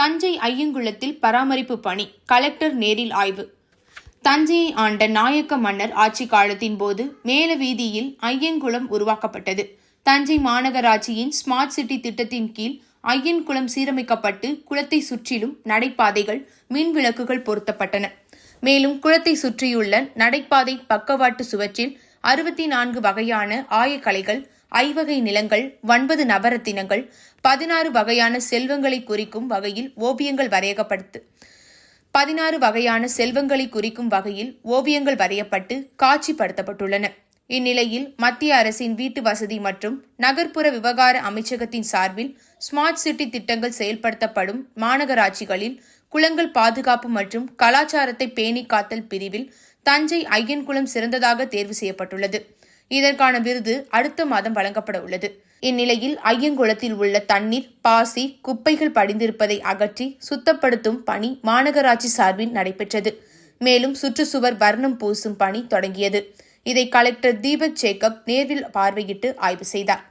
தஞ்சை ஐயங்குளத்தில் பராமரிப்பு பணி கலெக்டர் நேரில் ஆய்வு. தஞ்சையை ஆண்ட நாயக்க மன்னர் ஆட்சி காலத்தின் போது மேல வீதியில் ஐயங்குளம் உருவாக்கப்பட்டது. தஞ்சை மாநகராட்சியின் ஸ்மார்ட் சிட்டி திட்டத்தின் கீழ் ஐயன்குளம் சீரமைக்கப்பட்டு குளத்தை சுற்றிலும் நடைபாதைகள், மின் விளக்குகள் பொருத்தப்பட்டன. மேலும் குளத்தை சுற்றியுள்ள நடைபாதை பக்கவாட்டு சுவற்றில் 64 வகையான ஆயக்கலைகள், ஐவகை நிலங்கள், 9 நவரத்தினங்கள், 16 வகையான செல்வங்களை குறிக்கும் வகையில் ஓவியங்கள் வரையப்பட்டு காட்சிப்படுத்தப்பட்டுள்ளன. இந்நிலையில் மத்திய அரசின் வீட்டு வசதி மற்றும் நகர்ப்புற விவகார அமைச்சகத்தின் சார்பில் ஸ்மார்ட் சிட்டி திட்டங்கள் செயல்படுத்தப்படும் மாநகராட்சிகளில் குளங்கள் பாதுகாப்பு மற்றும் கலாச்சாரத்தை பேணி காத்தல் பிரிவில் தஞ்சை ஐயன்குளம் சிறந்ததாக தேர்வு செய்யப்பட்டுள்ளது. இதற்கான விருது அடுத்த மாதம் வழங்கப்பட உள்ளது. இந்நிலையில் ஐயங்குளத்தில் உள்ள தண்ணீர், பாசி, குப்பைகள் படிந்திருப்பதை அகற்றி சுத்தப்படுத்தும் பணி மாநகராட்சி சார்பில் நடைபெற்றது. மேலும் சுற்றுச்சுவர் வர்ணம் பூசும் பணி தொடங்கியது. இதை கலெக்டர் தீபக் ஜேக்கப் நேரில் பார்வையிட்டு ஆய்வு செய்தார்.